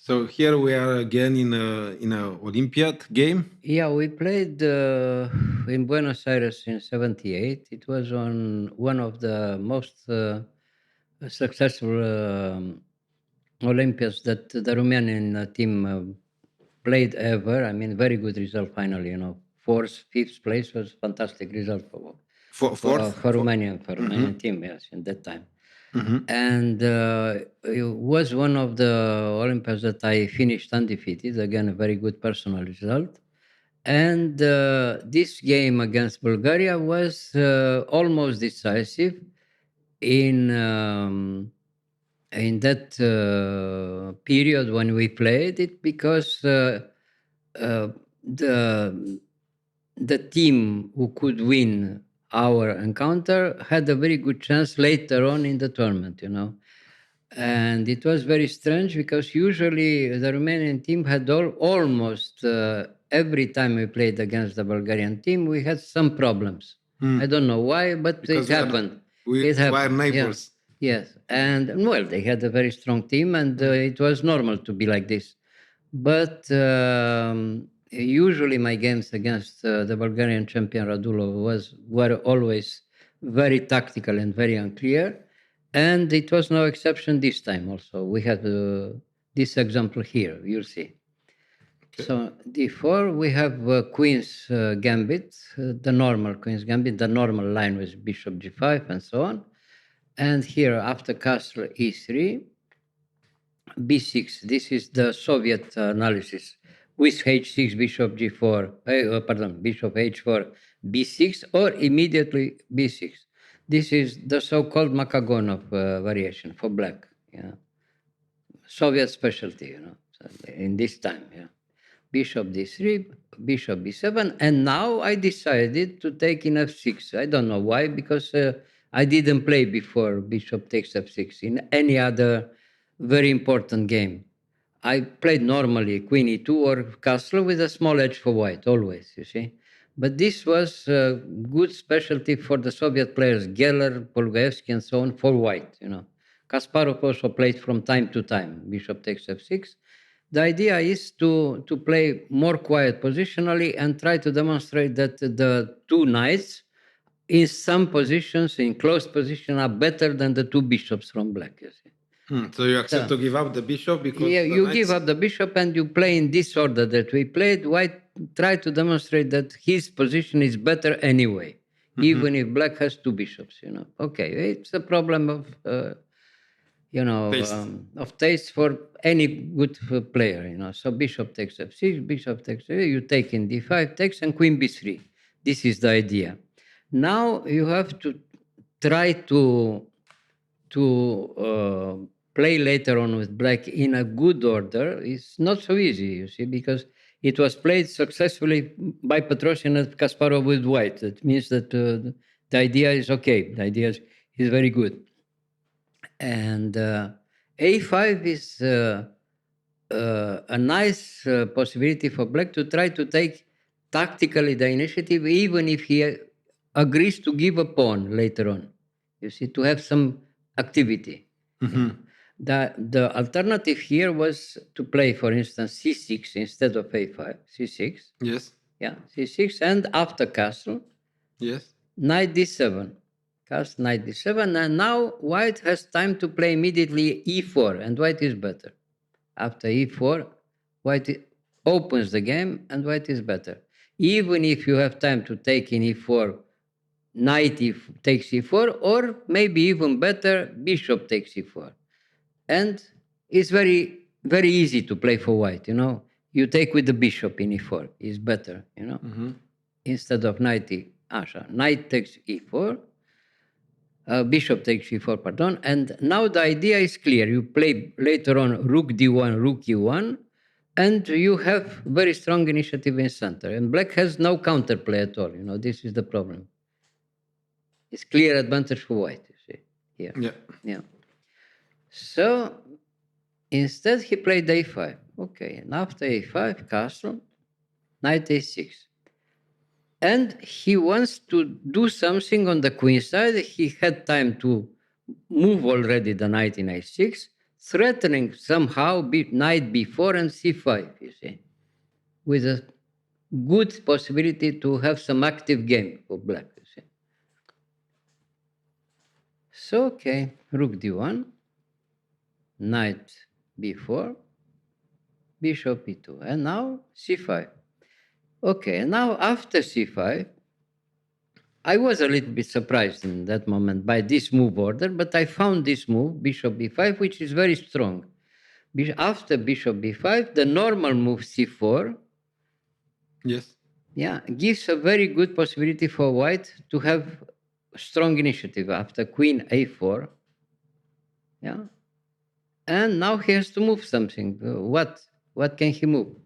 So here we are again in a Olympiad game. Yeah, we played in Buenos Aires in '78. It was on one of the most successful Olympiads that the Romanian team played ever. I mean, very good result finally. Fourth, fifth place was fantastic result Fourth. for Mhm, Romanian team. Yes, in that time. mhm. And it was one of the Olympiads that I finished undefeated. Again, a very good personal result. And this game against Bulgaria was almost decisive in um, in that period when we played it because uh, the the team who could win our encounter had a very good chance later on in the tournament. And it was very strange because usually the Romanian team had almost every time we played against the Bulgarian team, we had some problems. I Mm. don't know why, but it Because happened. we It were happened. Yeah. neighbors. Yes. And well, they had a very strong team, and Mm. it was normal to be like this. But usually my games against the Bulgarian champion Radulov were always very tactical and very unclear. And it was no exception this time also. We had this example here, you'll see. Okay. So D4, we have Queen's Gambit, the normal Queen's Gambit, the normal line with Bishop G5 and so on. And here after castle E3, B6, this is the Soviet analysis with H6, Bishop G4, pardon, Bishop H4, B6, or immediately B6. This is the so-called Makagonov variation for black. Yeah, Soviet specialty. So in this time. Yeah, Bishop D3, Bishop B7, and now I decided to take in F6. I don't know why, because I didn't play before Bishop takes F6 in any other very important game. I played normally Queen E2 or Castle with a small edge for white, always, you see. But this was a good specialty for the Soviet players, Geller, Polgaevsky, and so on, for white. Kasparov also played from time to time, Bishop takes F6. The idea is to play more quiet positionally and try to demonstrate that the two knights in some positions, in close position, are better than the two bishops from black, you see. So you accept So, to give up the bishop yeah, because the you give knights. up the bishop and you play in this order that we played. White try to demonstrate that his position is better anyway, Mhm. even if black has two bishops. Okay, it's a problem Taste. of taste for any good player. So bishop takes f6, bishop takes, you take in d5, takes, and queen b3. This is the idea. Now you have to try to play later on with black in a good order. It's not so easy, you see, because it was played successfully by Petrosian and Kasparov with white. That means that the idea is okay. The idea is very good. And a5 is a nice possibility for black to try to take tactically the initiative, even if he agrees to give a pawn later on. You see, to have some activity. Yeah. Mhm. The alternative here was to play, for instance, c6 instead of a5. C6. Yes. Yeah, c6, and after castle, Yes. knight d7. Cast knight d7, and now white has time to play immediately e4, and white is better. After e4, white opens the game, and white is better. Even if you have time to take in e4, knight takes e4, or maybe even better, bishop takes e4. And it's very, very easy to play for white. You take with the bishop in e4, is better. Mhm. Instead of knight knight takes e4, bishop takes e4, pardon. And now the idea is clear. You play later on rook d1, rook e1, and you have very strong initiative in center. And black has no counterplay at all. This is the problem. It's clear advantage for white, you see, here. Yeah. Yeah. So instead he played a5. Okay, and after a5, castle, knight a6. And he wants to do something on the queen side. He had time to move already the knight in a6, threatening somehow knight b4 and c5, you see, with a good possibility to have some active game for black, you see. So, okay, rook d1, knight b4, bishop e2, and now c5. Okay, now after c5, I was a little bit surprised in that moment by this move order, but I found this move, bishop b5, which is very strong. After bishop b5, the normal move c4, Yes. yeah, gives a very good possibility for white to have strong initiative after queen a4. Yeah. And now he has to move something. What can he move?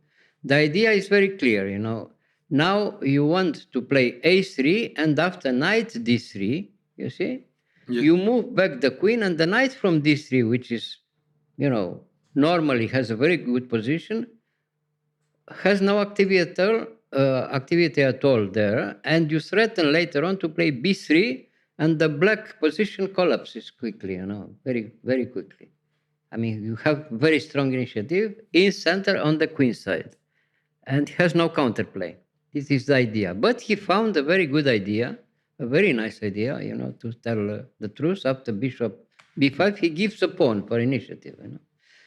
The idea is very clear, you know. Now you want to play a3, and after knight d3, you see, Yes. you move back the queen, and the knight from d3, which is, you know, normally has a very good position, has no activity at all there, and you threaten later on to play b3, and the black position collapses quickly, you know, very, very quickly. I mean, you have very strong initiative in center on the queen side, and has no counterplay. This is the idea. But he found a very good idea, a very nice idea, you know, to tell the truth. After bishop b5, he gives a pawn for initiative, you know.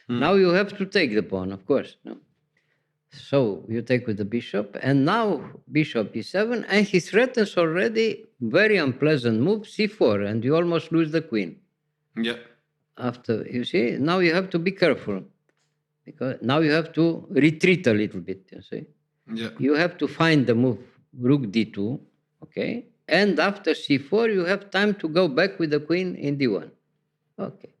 Now you have to take the pawn, of course. No? So you take with the bishop, and now bishop e7, and he threatens already very unpleasant move c4, and you almost lose the queen. Yeah. After, you see, now you have to be careful, because now you have to retreat a little bit, you see. Yeah. You have to find the move rook d2, okay? And after c4, you have time to go back with the queen in d1. Okay.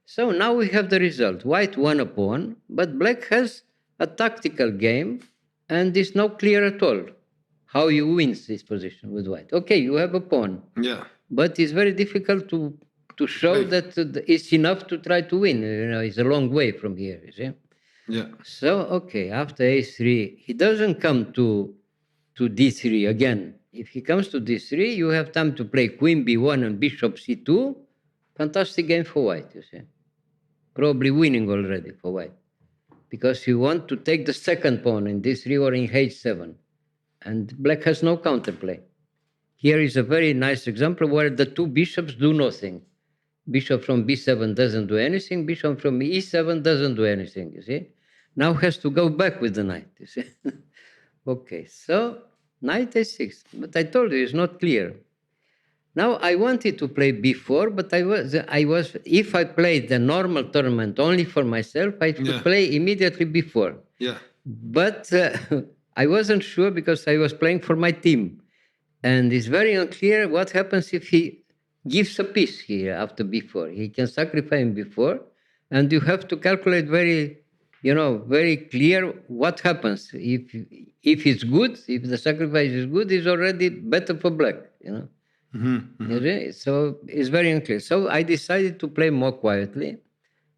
So now we have the result. White won a pawn, but black has a tactical game, and it's not clear at all how you win this position with white. Okay, you have a pawn. Yeah. But it's very difficult to show that it's enough to try to win. You know, it's a long way from here, you see? Yeah. So, okay, after a3, he doesn't come to d3 again. If he comes to d3, you have time to play queen b1 and bishop c2. Fantastic game for white, you see. Probably winning already for white. Because you want to take the second pawn in d3 or in h7. And black has no counterplay. Here is a very nice example where the two bishops do nothing. Bishop from b7 doesn't do anything. Bishop from e7 doesn't do anything, you see. Now has to go back with the knight, you see. Okay, so knight a6. But I told you it's not clear. Now I wanted to play b4, but I was if I played the normal tournament only for myself, I should play immediately b4. Yeah. But I wasn't sure because I was playing for my team. And it's very unclear what happens if he gives a piece here after b4. He can sacrifice him before, and you have to calculate very, you know, very clear what happens. If it's good, if the sacrifice is good, it's already better for black, you know. Okay? So it's very unclear. So I decided to play more quietly,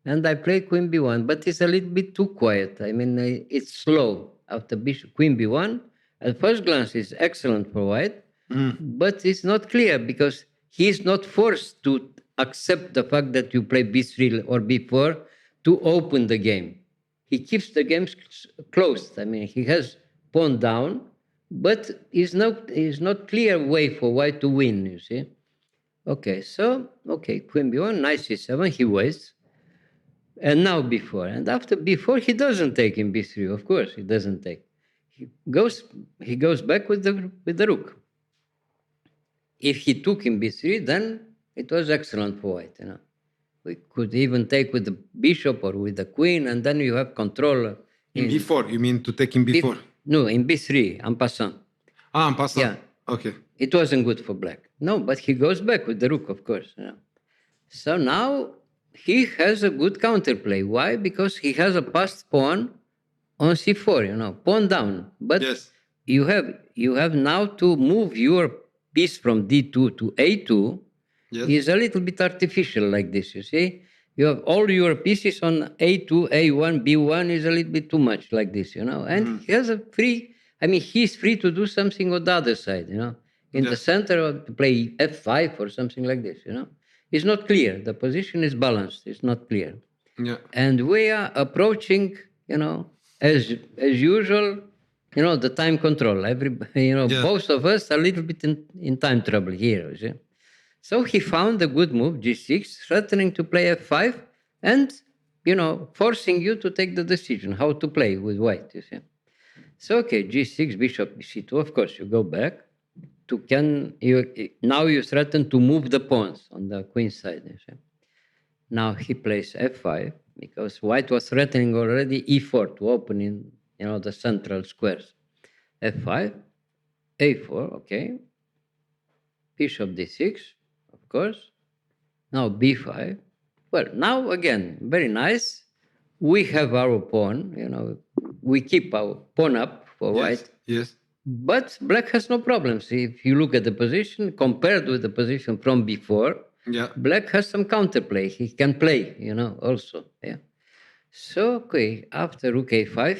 and I played queen b1, but it's a little bit too quiet. I mean, it's slow after bishop queen b1. At first glance, it's excellent for white, but it's not clear because he's not forced to accept the fact that you play b3 or b4 to open the game. He keeps the game closed. I mean, he has pawn down, but it's not clear way for white to win, you see. Okay, so, queen b1, knight c7, he waits. And now b4. And after b4, he doesn't take in b3, of course, he doesn't take. He goes back with the rook. If he took in b3, then it was excellent for white, you know. We could even take with the bishop or with the queen, and then you have control. In b4, you mean to take in b4? No, in b3, en passant. Ah, en passant. Yeah. Okay. It wasn't good for black. No, but he goes back with the rook, of course. You know. So now he has a good counterplay. Why? Because he has a passed pawn on c4, you know, pawn down. But you have now to move your piece from d2 to a2. Is a little bit artificial like this, you see. You have all your pieces on a2, a1, b1 is a little bit too much like this, you know. And he has he's free to do something on the other side, you know. In the center, or to play f5 or something like this, you know. It's not clear. The position is balanced. It's not clear. Yeah. And we are approaching, as usual, the time control. Yeah. Both of us are a little bit in time trouble here. You see? So he found a good move, g6, threatening to play f5, and forcing you to take the decision how to play with white. You see. So okay, g6, bishop c2. Of course, you go back to now you threaten to move the pawns on the queen side. You see. Now he plays f5 because white was threatening already e4 to open in the central squares. f5, a4, okay. Bishop d6, of course. Now b5. Well, now again, very nice. We have our pawn, we keep our pawn up for Yes. white. Yes. But black has no problems. If you look at the position compared with the position from before, Yeah. black has some counterplay. He can play, also. Yeah. So, okay, after rook a5,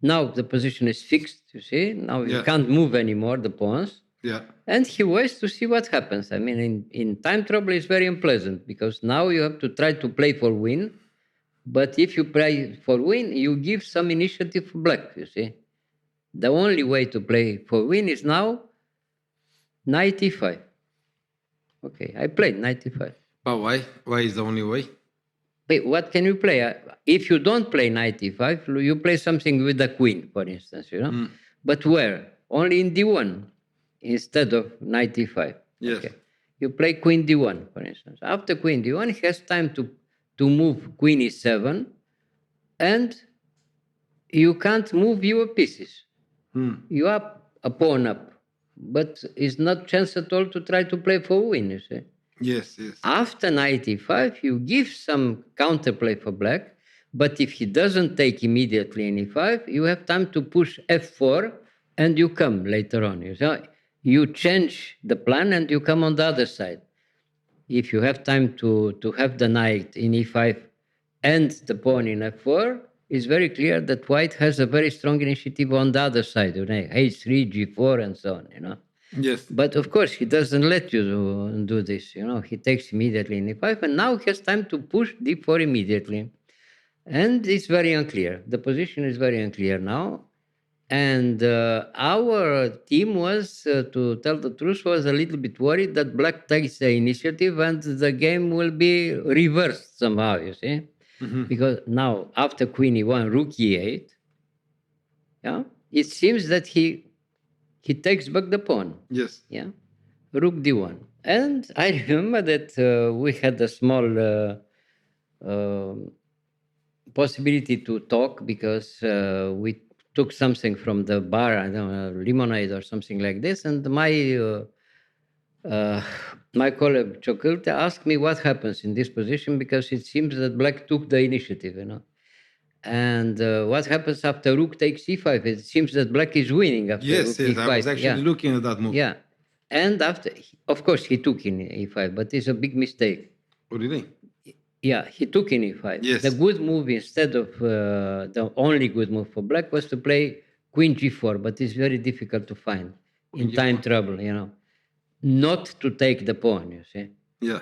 now the position is fixed, you see. Now you Yeah. can't move anymore the pawns. Yeah. And he waits to see what happens. I mean, in time trouble, it's very unpleasant because now you have to try to play for win. But if you play for win, you give some initiative for black, you see. The only way to play for win is now knight e5. Okay, I played knight e5. But why? Why is the only way? Wait, what can you play? If you don't play knight e5, you play something with the queen, for instance, But where? Only in d1 instead of knight e5. Yes. Okay. You play queen d1, for instance. After queen d1, he has time to move queen e7, and you can't move your pieces. You are a pawn up, but it's not chance at all to try to play for win, you see. Yes. Yes. After knight e5, you give some counterplay for black, but if he doesn't take immediately in e5, you have time to push f4 and you come later on. You change the plan and you come on the other side. If you have time to have the knight in e5 and the pawn in f4, it's very clear that white has a very strong initiative on the other side, h3, g4, and so on, Yes. But of course, he doesn't let you do this. He takes immediately in e5, and now he has time to push d4 immediately. And it's very unclear. The position is very unclear now. And our team was, to tell the truth, was a little bit worried that black takes the initiative and the game will be reversed somehow, you see? Because now, after queen e1, rook e8, yeah, it seems that he takes back the pawn. Yes. Yeah, rook d1. And I remember that we had a small possibility to talk because we took something from the bar, I don't know, lemonade or something like this. And my colleague Chokilte asked me what happens in this position because it seems that black took the initiative. And what happens after rook takes e5? It seems that black is winning after Yes. rook Yes. e5. I was actually looking at that move. Yeah. And after, of course, he took in e5, but it's a big mistake. Oh, really? Yeah, he took in e5. Yes. The good move, instead of the only good move for black, was to play queen g4, but it's very difficult to find in time trouble, not to take the pawn, you see. Yeah.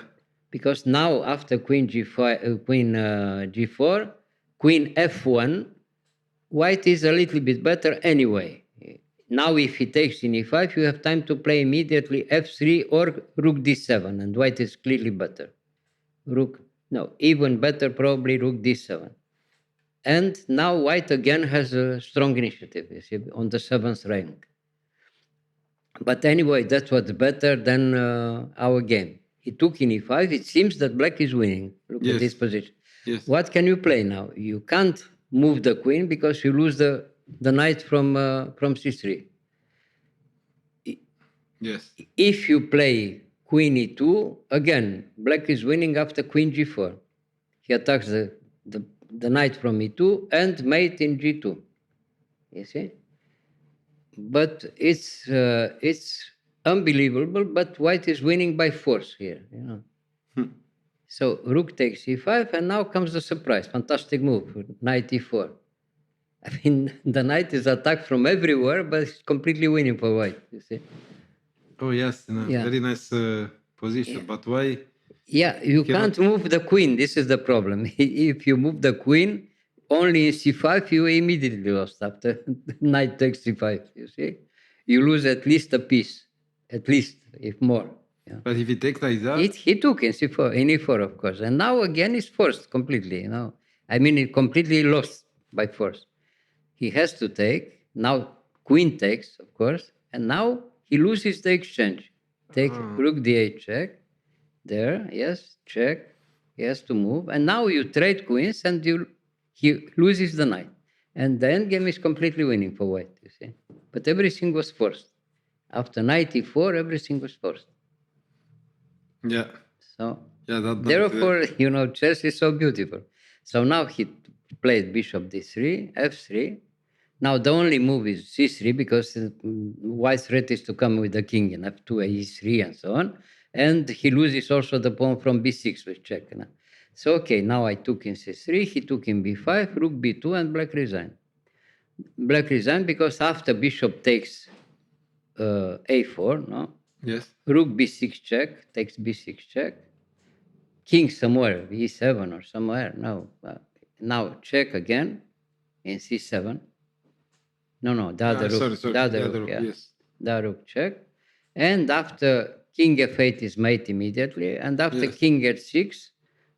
Because now, after queen g5, queen g4, queen f1, white is a little bit better anyway. Now, if he takes in e5, you have time to play immediately f3 or rook d7, and white is clearly better. Even better, probably rook d7. And now white again has a strong initiative, you see, on the 7th rank. But anyway, that's what's better than our game. He took in e5. It seems that black is winning. Look at this position. Yes. What can you play now? You can't move the queen because you lose the knight from c3. Yes. If you play queen e2, again, black is winning after queen g4. He attacks the knight from e2 and mate in g2. You see? But it's unbelievable, but white is winning by force here, So rook takes e5, and now comes the surprise. Fantastic move, knight e4. I mean, the knight is attacked from everywhere, but it's completely winning for white, you see. Oh, yes, in a very nice position. Yeah. But why? Yeah, you cannot. can't move the queen. This is the problem. If you move the queen only in c5, you immediately lost after knight takes c5. You see, you lose at least a piece, at least if more. Yeah. But if he takes like that, He took in c4, in e4, of course, and now again he's forced completely. I mean, he completely lost by force. He has to take now. Queen takes, of course, and now he loses the exchange. Take rook d8 check. There, yes, check. He has to move, and now you trade queens, and he loses the knight, and the endgame is completely winning for white. You see, but everything was forced. After knight e4, everything was forced. yeah, So that therefore, chess is so beautiful. So now he played bishop d3, f3. Now the only move is c3 because white threat is to come with the king in f2, e3, and so on. And he loses also the pawn from b6 with check. So okay, now I took in c3, he took in b5, rook b2, and black resigned. Black resigned because after bishop takes a4, no? yes, Rook b6 check, takes b6 check. King somewhere, e7 or somewhere. No. Now check again in c7. No, the other rook. sorry, The other the rook, other rook, yeah. yes, The rook check. And after king f8 is mate immediately. And after yes, king h6,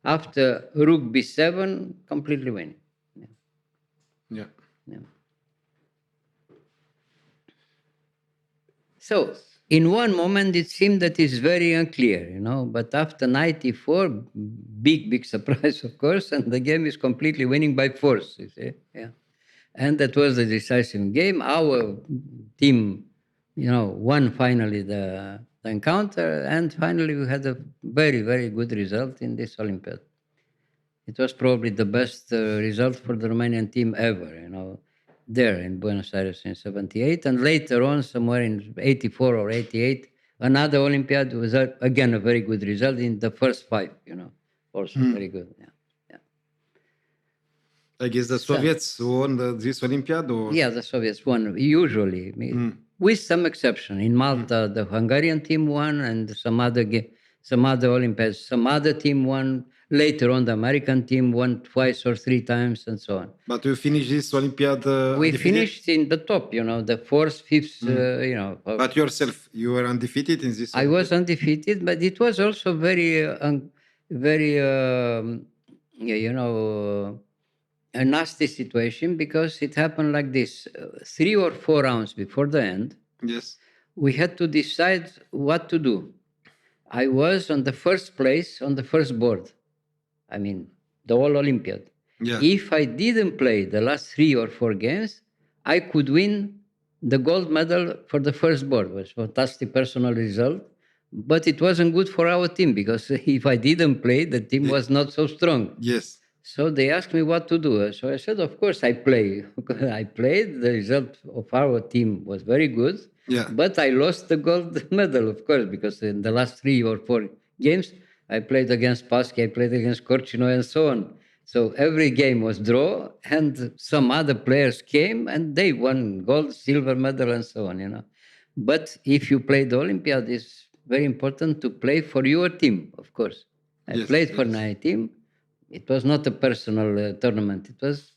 after rook b7, completely win. Yeah. yeah. Yeah. So in one moment it seemed that it's very unclear, but after knight e4, big surprise, of course, and the game is completely winning by force, you see. Yeah. And that was the decisive game. Our team, won finally the encounter, and finally we had a very, very good result in this Olympiad. It was probably the best result for the Romanian team ever, there in Buenos Aires in 78. And later on, somewhere in 84 or 88, another Olympiad was again a very good result in the first five, also very good. Yeah. Yeah. I guess the So, Soviets won this Olympiad, or yeah, the Soviets won, usually, with some exception. In Malta, the Hungarian team won, and some other Olympiads, some other team won. Later on, the American team won twice or three times, and so on. But you finished this Olympiad We undefeated? finished in the top, the fourth, fifth, But yourself, you were undefeated in this I Olympiad? was undefeated, but it was also very, a nasty situation because it happened like this. 3 or 4 rounds before the end, Yes. we had to decide what to do. I was on the first place on the first board. I mean, the whole Olympiad. Yeah. If I didn't play the last 3 or 4 games, I could win the gold medal for the first board. It was a fantastic personal result. But it wasn't good for our team because if I didn't play, the team was not so strong. Yes. So they asked me what to do. So I said, of course, I play. I played. The result of our team was very good. Yeah. But I lost the gold medal, of course, because in the last 3 or 4 games, I played against Paschi, I played against Corcino, and so on. So every game was draw, and some other players came, and they won gold, silver medal, and so on. But if you play the Olympiad, it's very important to play for your team, of course. I played for my team. It was not a personal tournament. It was,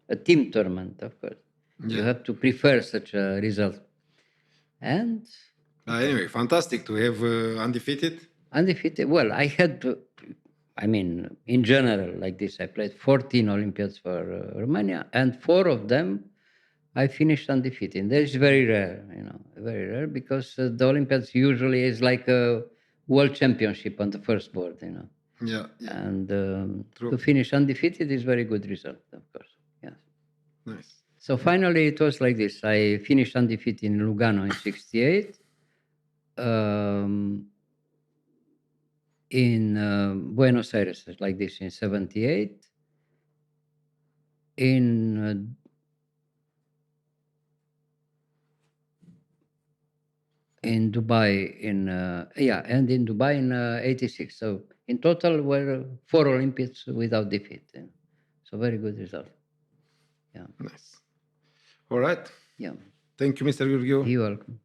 a team tournament, of course. Yeah. You have to prefer such a result. And anyway, fantastic to have undefeated. Undefeated. Well, I had, in general, like this, I played 14 Olympiads for Romania, and 4 of them I finished undefeated. That is very rare, very rare, because the Olympiads usually is like a world championship on the first board, Yeah. And to finish undefeated is very good result, of course. Yes. Nice. So finally, it was like this. I finished undefeated in Lugano in 68. In Buenos Aires, like this, in 78. In Dubai and in Dubai in 86. So in total were 4 Olympiads without defeat. So very good result. Yeah. Nice. All right. Yeah. Thank you, Mr. Gheorghiu. You're welcome.